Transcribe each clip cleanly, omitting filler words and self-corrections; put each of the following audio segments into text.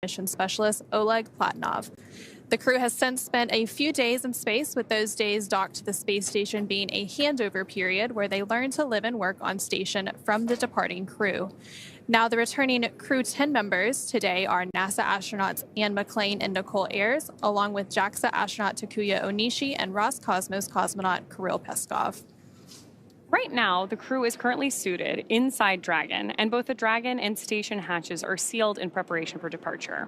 mission specialist Oleg Platonov. The crew has since spent a few days in space, with those days docked to the space station being a handover period where they learn to live and work on station from the departing crew. Now, the returning Crew-10 members today are NASA astronauts Anne McClain and Nichole Ayers, along with JAXA astronaut Takuya Onishi and Roscosmos cosmonaut Kirill Peskov. Right now, the crew is currently suited inside Dragon, and both the Dragon and station hatches are sealed in preparation for departure.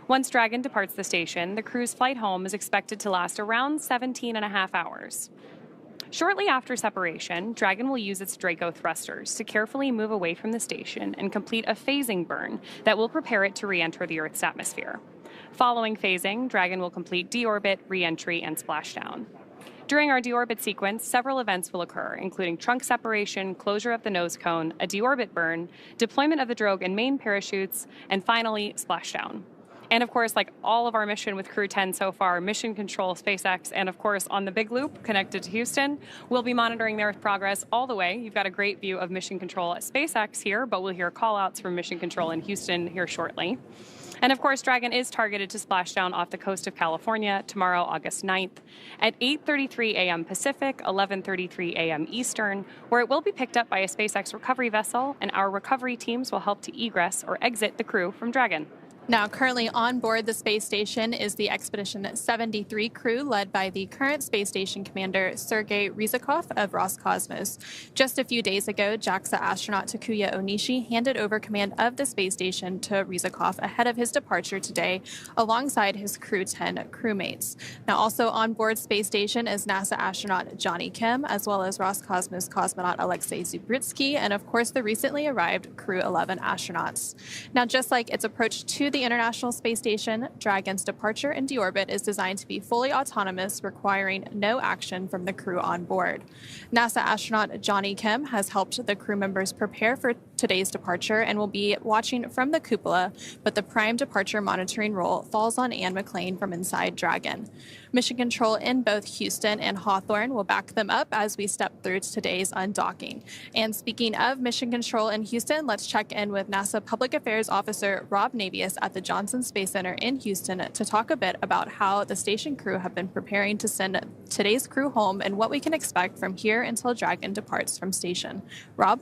Once Dragon departs the station, the crew's flight home is expected to last around 17.5 hours. Shortly after separation, Dragon will use its Draco thrusters to carefully move away from the station and complete a phasing burn that will prepare it to re-enter the Earth's atmosphere. Following phasing, Dragon will complete deorbit, re-entry, and splashdown. During our deorbit sequence, several events will occur, including trunk separation, closure of the nose cone, a deorbit burn, deployment of the drogue and main parachutes, and finally, splashdown. And of course, like all of our mission with Crew-10 so far, Mission Control, SpaceX, and of course on the big loop connected to Houston, we'll be monitoring their progress all the way. You've got a great view of Mission Control at SpaceX here, but we'll hear call-outs from Mission Control in Houston here shortly. And of course, Dragon is targeted to splash down off the coast of California tomorrow, August 9th, at 8:33 a.m. Pacific, 11:33 a.m. Eastern, where it will be picked up by a SpaceX recovery vessel, and our recovery teams will help to egress or exit the crew from Dragon. Now, currently on board the space station is the Expedition 73 crew, led by the current space station commander, Sergei Ryzhikov of Roscosmos. Just a few days ago, JAXA astronaut Takuya Onishi handed over command of the space station to Ryzhikov ahead of his departure today, alongside his Crew-10 crewmates. Now, also on board space station is NASA astronaut Johnny Kim, as well as Roscosmos cosmonaut Alexei Zubritsky, and of course the recently arrived Crew-11 astronauts. Now, just like its approach to the International Space Station, Dragon's departure and deorbit is designed to be fully autonomous, requiring no action from the crew on board. NASA astronaut Johnny Kim has helped the crew members prepare for today's departure and will be watching from the cupola, but the prime departure monitoring role falls on Anne McClain from inside Dragon. Mission Control in both Houston and Hawthorne will back them up as we step through today's undocking. And speaking of Mission Control in Houston, let's check in with NASA Public Affairs Officer Rob Navius at the Johnson Space Center in Houston to talk a bit about how the station crew have been preparing to send today's crew home and what we can expect from here until Dragon departs from station. Rob?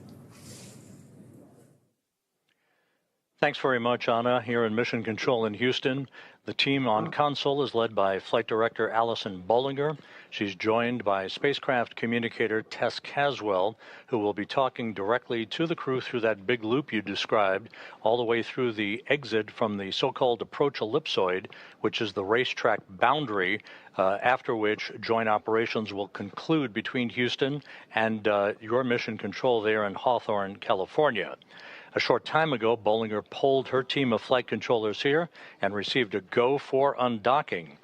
Thanks very much, Anna. Here in Mission Control in Houston, the team on console is led by Flight Director Allison Bollinger. She's joined by spacecraft communicator Tess Caswell, who will be talking directly to the crew through that big loop you described, all the way through the exit from the so-called approach ellipsoid, which is the racetrack boundary, after which joint operations will conclude between Houston and your Mission Control there in Hawthorne, California. A short time ago, Bollinger polled her team of flight controllers here and received a go for undocking.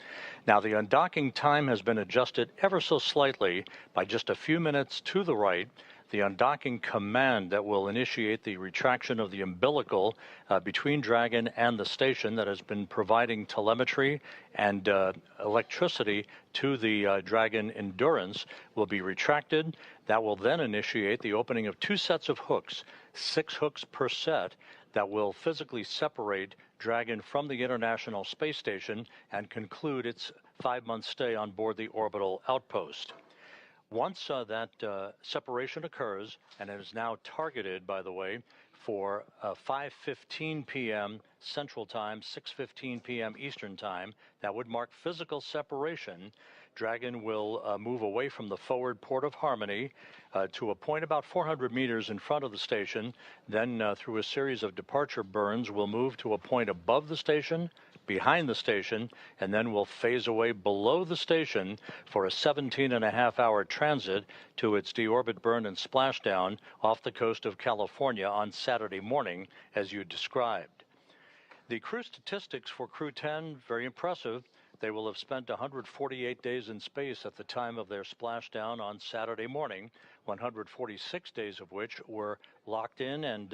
Now, the undocking time has been adjusted ever so slightly by just a few minutes to the right. The undocking command that will initiate the retraction of the umbilical between Dragon and the station that has been providing telemetry and electricity to the Dragon Endurance will be retracted. That will then initiate the opening of two sets of hooks, 6 hooks per set, that will physically separate Dragon from the International Space Station and conclude its 5-month stay on board the orbital outpost. Once that separation occurs, and it is now targeted, by the way, for 5:15 p.m. Central Time, 6:15 p.m. Eastern Time, that would mark physical separation. Dragon will move away from the forward port of Harmony to a point about 400 meters in front of the station. Then through a series of departure burns, we'll move to a point above the station, behind the station, and then we'll phase away below the station for a 17.5-hour transit to its deorbit burn and splashdown off the coast of California on Saturday morning, as you described. The crew statistics for Crew-10, very impressive. They will have spent 148 days in space at the time of their splashdown on Saturday morning, 146 days of which were locked in and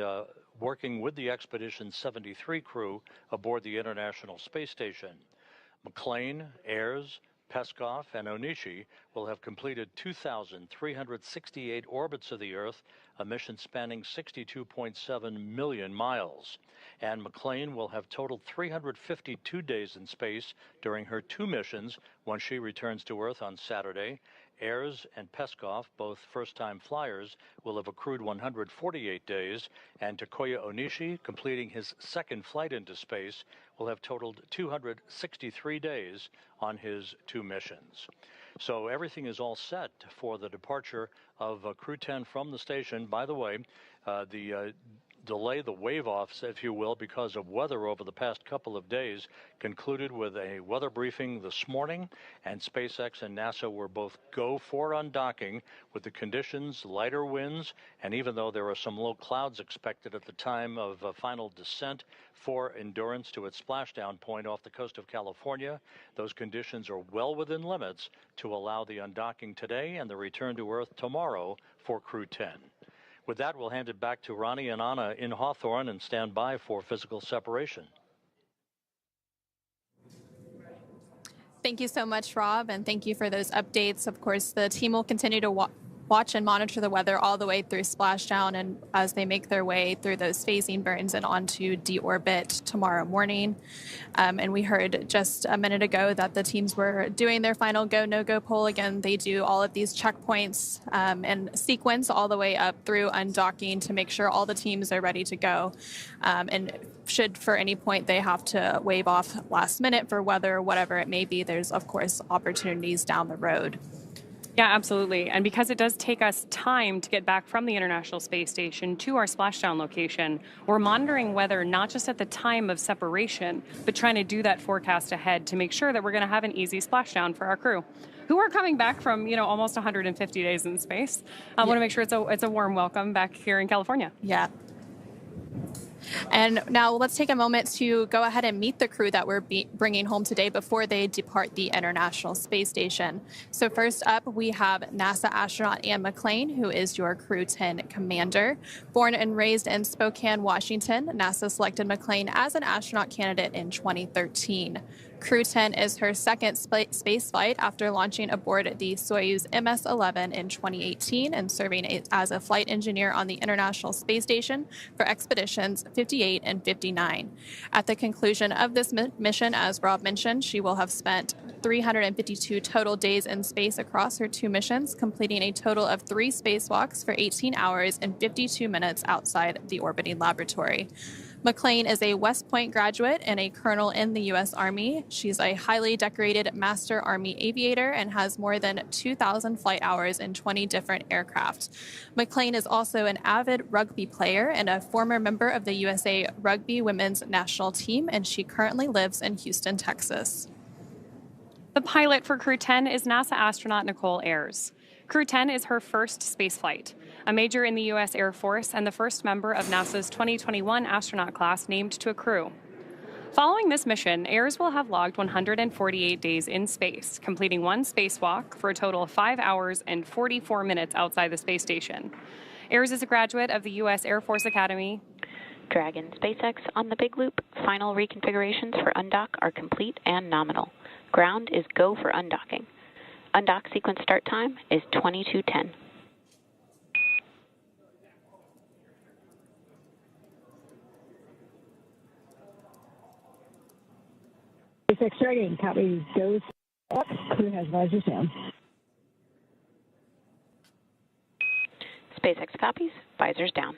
working with the Expedition 73 crew aboard the International Space Station. McClain, Ayers, Peskov, and Onishi will have completed 2,368 orbits of the Earth a mission spanning 62.7 million miles. And McClain will have totaled 352 days in space during her 2 missions when she returns to Earth on Saturday. Ayers and Peskov, both first-time flyers, will have accrued 148 days, and Takuya Onishi, completing his 2nd flight into space, will have totaled 263 days on his 2 missions. So everything is all set for the departure of Crew-10 from the station. By the way, the delay, the wave-offs, if you will, because of weather over the past couple of days, concluded with a weather briefing this morning, and SpaceX and NASA were both go for undocking with the conditions, lighter winds, and even though there are some low clouds expected at the time of final descent for Endurance to its splashdown point off the coast of California, those conditions are well within limits to allow the undocking today and the return to Earth tomorrow for Crew-10. With that, we'll hand it back to Ronnie and Anna in Hawthorne and stand by for physical separation. Thank you so much, Rob, and thank you for those updates. Of course, the team will continue to watch and monitor the weather all the way through splashdown and as they make their way through those phasing burns and onto deorbit tomorrow morning. And we heard just a minute ago that the teams were doing their final go, no-go poll. Again, they do all of these checkpoints and sequence all the way up through undocking to make sure all the teams are ready to go. And should for any point they have to wave off last minute for weather or whatever it may be, there's of course opportunities down the road. Yeah, absolutely. And because it does take us time to get back from the International Space Station to our splashdown location, we're monitoring weather not just at the time of separation, but trying to do that forecast ahead to make sure that we're going to have an easy splashdown for our crew, who are coming back from, almost 150 days in space. I want to make sure it's a warm welcome back here in California. Yeah. And now let's take a moment to go ahead and meet the crew that we're bringing home today before they depart the International Space Station. So first up, we have NASA astronaut Anne McClain, who is your Crew-10 commander. Born and raised in Spokane, Washington, NASA selected McClain as an astronaut candidate in 2013. Crew-10 is her 2nd space flight after launching aboard the Soyuz MS-11 in 2018 and serving as a flight engineer on the International Space Station for expeditions 58 and 59. At the conclusion of this mission, as Rob mentioned, she will have spent 352 total days in space across her 2 missions, completing a total of 3 spacewalks for 18 hours and 52 minutes outside the orbiting laboratory. McClain is a West Point graduate and a colonel in the U.S. Army. She's a highly decorated Master Army aviator and has more than 2,000 flight hours in 20 different aircraft. McClain is also an avid rugby player and a former member of the USA Rugby Women's National Team, and she currently lives in Houston, Texas. The pilot for Crew-10 is NASA astronaut Nichole Ayers. Crew-10 is her first space flight, a major in the U.S. Air Force and the first member of NASA's 2021 astronaut class named to a crew. Following this mission, Ayers will have logged 148 days in space, completing 1 spacewalk for a total of 5 hours and 44 minutes outside the space station. Ayers is a graduate of the U.S. Air Force Academy. Dragon SpaceX on the Big Loop. Final reconfigurations for undock are complete and nominal. Ground is go for undocking. Undock sequence start time is 22:10. SpaceX starting. Copy. Goes up. Crew has visors down. SpaceX copies. Visors down.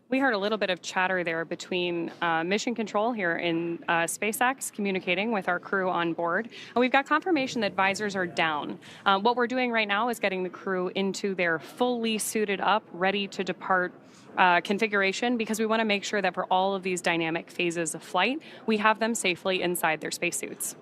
We heard a little bit of chatter there between mission control here in SpaceX communicating with our crew on board. And we've got confirmation that visors are down. What we're doing right now is getting the crew into their fully suited up, ready to depart configuration, because we want to make sure that for all of these dynamic phases of flight, we have them safely inside their spacesuits.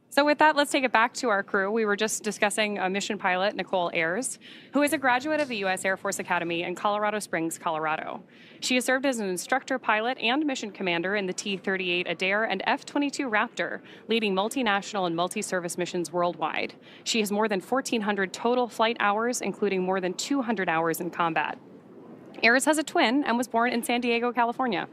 So with that, let's take it back to our crew. We were just discussing mission pilot Nichole Ayers, who is a graduate of the U.S. Air Force Academy in Colorado Springs, Colorado. She has served as an instructor pilot and mission commander in the T-38 Adair and F-22 Raptor, leading multinational and multi-service missions worldwide. She has more than 1,400 total flight hours, including more than 200 hours in combat. Ayers has a twin and was born in San Diego, California.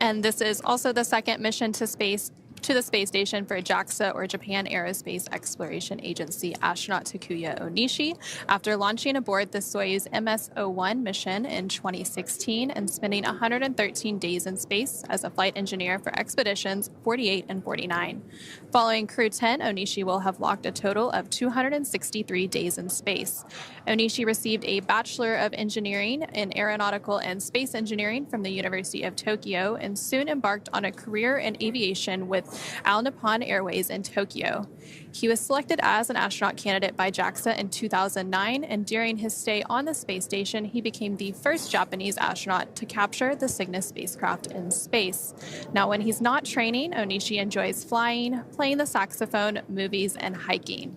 And this is also the 2nd mission to space to the space station for JAXA, or Japan Aerospace Exploration Agency, astronaut Takuya Onishi after launching aboard the Soyuz MS-01 mission in 2016 and spending 113 days in space as a flight engineer for expeditions 48 and 49. Following Crew-10, Onishi will have logged a total of 263 days in space. Onishi received a Bachelor of Engineering in Aeronautical and Space Engineering from the University of Tokyo and soon embarked on a career in aviation with All Nippon Airways in Tokyo. He was selected as an astronaut candidate by JAXA in 2009, and during his stay on the space station, he became the first Japanese astronaut to capture the Cygnus spacecraft in space. Now, when he's not training, Onishi enjoys flying, playing the saxophone, movies, and hiking.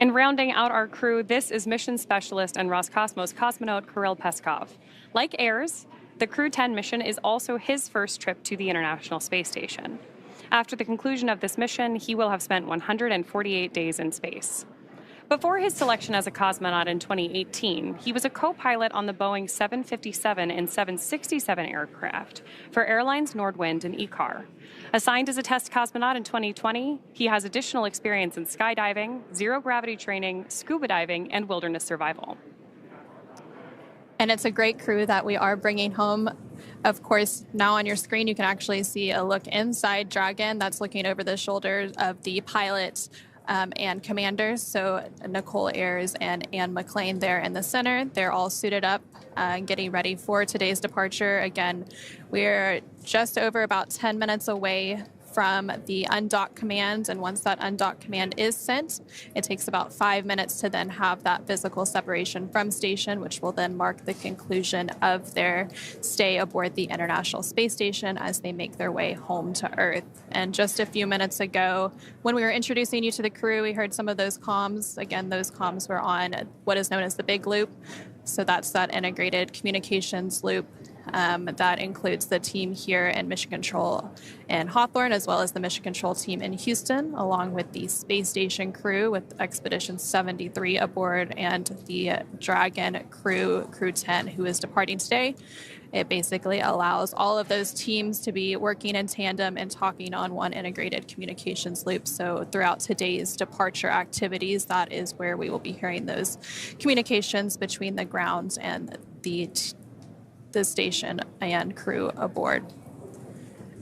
And rounding out our crew, this is mission specialist and Roscosmos cosmonaut Kirill Peskov. Like Ayers, the Crew-10 mission is also his first trip to the International Space Station. After the conclusion of this mission, he will have spent 148 days in space. Before his selection as a cosmonaut in 2018, he was a co-pilot on the Boeing 757 and 767 aircraft for airlines Nordwind and ECAR. Assigned as a test cosmonaut in 2020, he has additional experience in skydiving, zero-gravity training, scuba diving, and wilderness survival. And it's a great crew that we are bringing home. Of course, now on your screen, you can actually see a look inside Dragon that's looking over the shoulders of the pilot and commanders. So Nichole Ayers and McClain there in the center. They're all suited up and getting ready for today's departure. Again, we're just over about 10 minutes away from the undock command, and once that undock command is sent, it takes about 5 minutes to then have that physical separation from station, which will then mark the conclusion of their stay aboard the International Space Station as they make their way home to Earth. And just a few minutes ago, when we were introducing you to the crew, we heard some of those comms. Again, those comms were on what is known as the big loop. So that's that integrated communications loop that includes the team here in Mission Control in Hawthorne, as well as the Mission Control team in Houston, along with the space station crew with Expedition 73 aboard and the Dragon Crew-10, who is departing today. It basically allows all of those teams to be working in tandem and talking on one integrated communications loop. So throughout today's departure activities, that is where we will be hearing those communications between the ground and the station and crew aboard.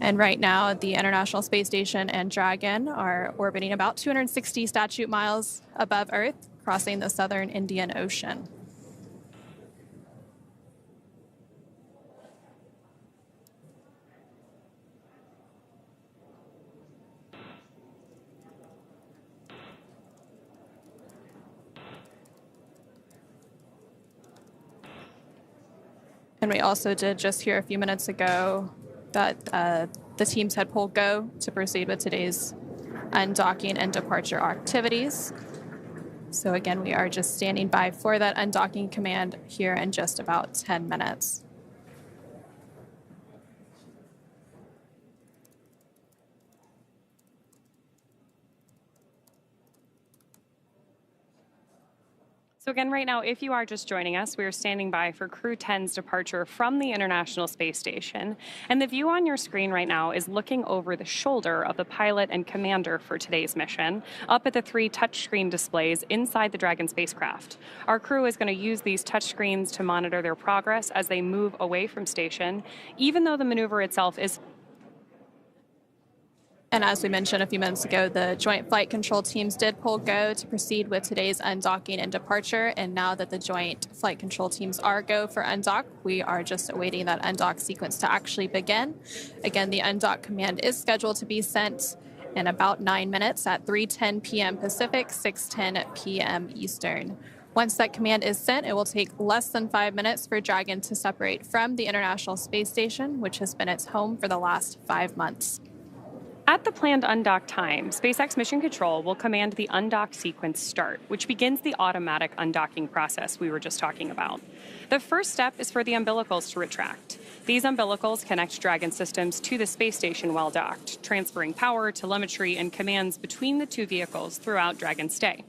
And right now, the International Space Station and Dragon are orbiting about 260 statute miles above Earth, crossing the southern Indian Ocean. And we also did just hear a few minutes ago that the teams had pulled go to proceed with today's undocking and departure activities. So again, we are just standing by for that undocking command here in just about 10 minutes. So again, right now, if you are just joining us, we are standing by for Crew-10's departure from the International Space Station. And the view on your screen right now is looking over the shoulder of the pilot and commander for today's mission, up at the 3 touchscreen displays inside the Dragon spacecraft. Our crew is going to use these touchscreens to monitor their progress as they move away from station, even though the maneuver itself is. And as we mentioned a few minutes ago, the Joint Flight Control teams did pull go to proceed with today's undocking and departure. And now that the Joint Flight Control teams are go for undock, we are just awaiting that undock sequence to actually begin. Again, the undock command is scheduled to be sent in about 9 minutes at 3:10 p.m. Pacific, 6:10 p.m. Eastern. Once that command is sent, it will take less than 5 minutes for Dragon to separate from the International Space Station, which has been its home for the last 5 months. At the planned undock time, SpaceX Mission Control will command the undock sequence start, which begins the automatic undocking process we were just talking about. The first step is for the umbilicals to retract. These umbilicals connect Dragon systems to the space station while docked, transferring power, telemetry, and commands between the two vehicles throughout Dragon's stay.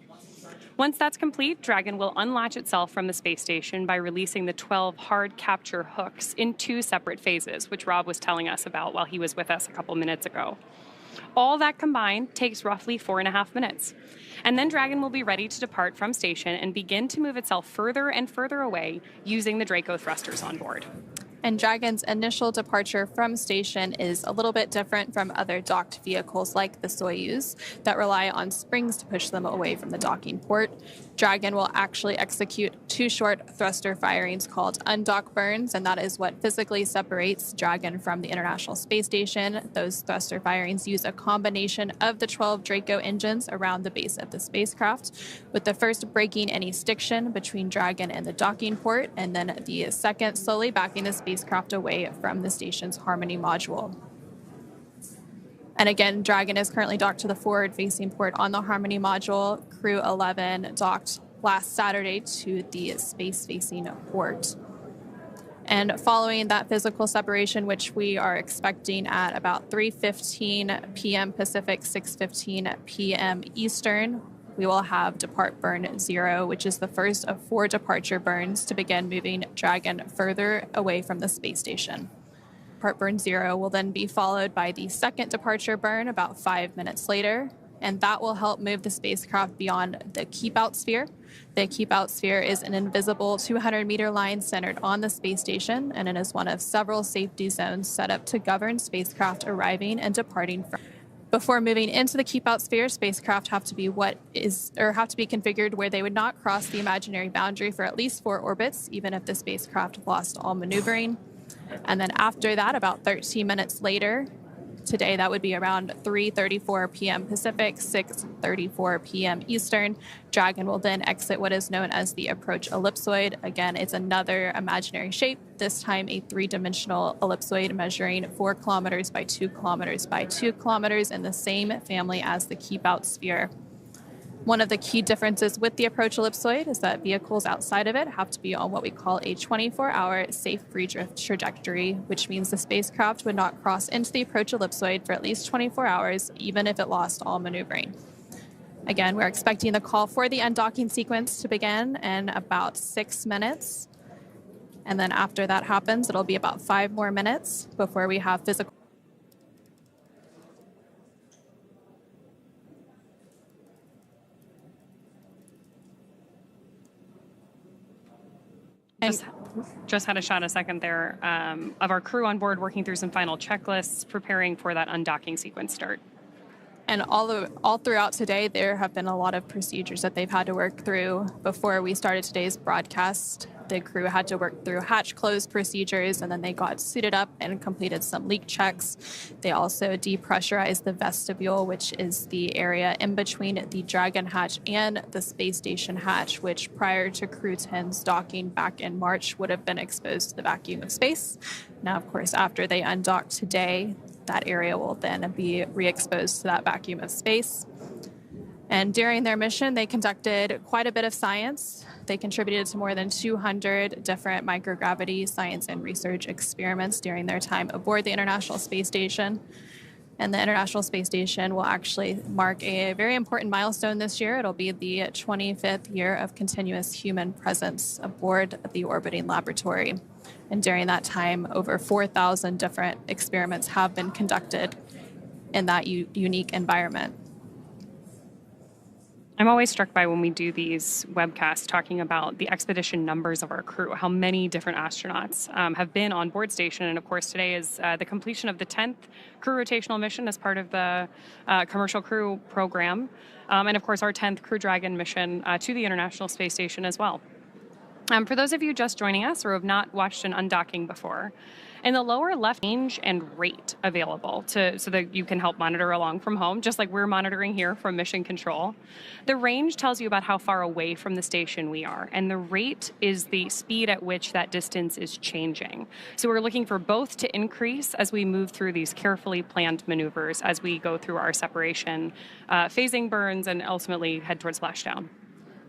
Once that's complete, Dragon will unlatch itself from the space station by releasing the 12 hard capture hooks in 2 separate phases, which Rob was telling us about while he was with us a couple minutes ago. All that combined takes roughly 4.5 minutes. And then Dragon will be ready to depart from station and begin to move itself further and further away using the Draco thrusters on board. And Dragon's initial departure from station is a little bit different from other docked vehicles like the Soyuz that rely on springs to push them away from the docking port. Dragon will actually execute 2 short thruster firings called undock burns, and that is what physically separates Dragon from the International Space Station. Those thruster firings use a combination of the 12 Draco engines around the base of the spacecraft, with the first breaking any stiction between Dragon and the docking port, and then the second slowly backing the spacecraft away from the station's Harmony module. And again, Dragon is currently docked to the forward-facing port on the Harmony module. Crew-10 docked last Saturday to the space-facing port. And following that physical separation, which we are expecting at about 3:15 p.m. Pacific, 6:15 p.m. Eastern, we will have depart burn 0, which is the first of 4 departure burns to begin moving Dragon further away from the space station. Depart burn 0 will then be followed by the second departure burn about 5 minutes later, and that will help move the spacecraft beyond the keep-out sphere. The keep-out sphere is an invisible 200-meter line centered on the space station, and it is one of several safety zones set up to govern spacecraft arriving and departing from. Before moving into the keep-out sphere, spacecraft have to be configured where they would not cross the imaginary boundary for at least 4 orbits, even if the spacecraft lost all maneuvering. And then after that, about 13 minutes later, today that would be around 3:34 p.m. Pacific, 6:34 p.m. Eastern, Dragon will then exit what is known as the approach ellipsoid. Again, it's another imaginary shape, this time a 3-dimensional ellipsoid measuring 4 kilometers by 2 kilometers by 2 kilometers in the same family as the keep-out sphere. One of the key differences with the approach ellipsoid is that vehicles outside of it have to be on what we call a 24-hour safe free drift trajectory, which means the spacecraft would not cross into the approach ellipsoid for at least 24 hours, even if it lost all maneuvering. Again, we're expecting the call for the undocking sequence to begin in about 6 minutes. And then after that happens, it'll be about 5 more minutes before we have physical. Just had a shot a second there of our crew on board working through some final checklists, preparing for that undocking sequence start. And all throughout today, there have been a lot of procedures that they've had to work through. Before we started today's broadcast, the crew had to work through hatch close procedures, and then they got suited up and completed some leak checks. They also depressurized the vestibule, which is the area in between the Dragon hatch and the space station hatch, which prior to Crew-10's docking back in March would have been exposed to the vacuum of space. Now, of course, after they undock today, that area will then be re-exposed to that vacuum of space. And during their mission, they conducted quite a bit of science. They contributed to more than 200 different microgravity science and research experiments during their time aboard the International Space Station. And the International Space Station will actually mark a very important milestone this year. It'll be the 25th year of continuous human presence aboard the orbiting laboratory. And during that time, over 4,000 different experiments have been conducted in that unique environment. I'm always struck by when we do these webcasts talking about the expedition numbers of our crew, how many different astronauts have been on board station. And of course, today is the completion of the 10th crew rotational mission as part of the commercial crew program. And of course, our 10th Crew Dragon mission to the International Space Station as well. For those of you just joining us or have not watched an undocking before, in the lower left, range and rate available so that you can help monitor along from home, just like we're monitoring here from Mission Control. The range tells you about how far away from the station we are, and the rate is the speed at which that distance is changing. So we're looking for both to increase as we move through these carefully planned maneuvers as we go through our separation, phasing burns, and ultimately head towards splashdown.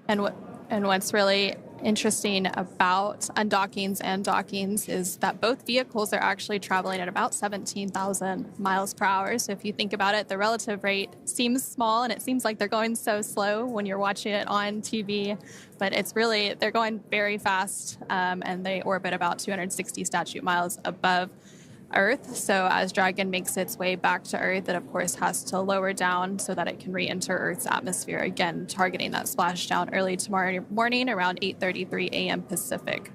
And And what's really interesting about undockings and dockings is that both vehicles are actually traveling at about 17,000 miles per hour. So if you think about it, the relative rate seems small and it seems like they're going so slow when you're watching it on TV, but it's really, they're going very fast, and they orbit about 260 statute miles above Earth. So as Dragon makes its way back to Earth, it of course has to lower down so that it can re-enter Earth's atmosphere, again targeting that splashdown early tomorrow morning around 8:33 a.m. Pacific.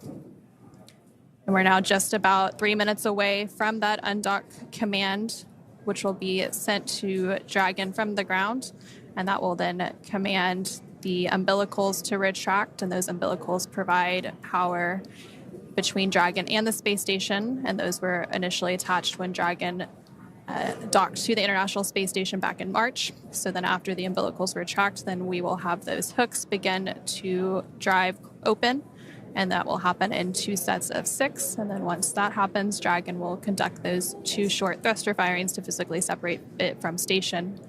And we're now just about 3 minutes away from that undock command, which will be sent to Dragon from the ground, and that will then command the umbilicals to retract, and those umbilicals provide power between Dragon and the space station, and those were initially attached when Dragon docked to the International Space Station back in March. So then after the umbilicals retract, then we will have those hooks begin to drive open, and that will happen in 2 sets of 6. And then once that happens, Dragon will conduct those 2 short thruster firings to physically separate it from station.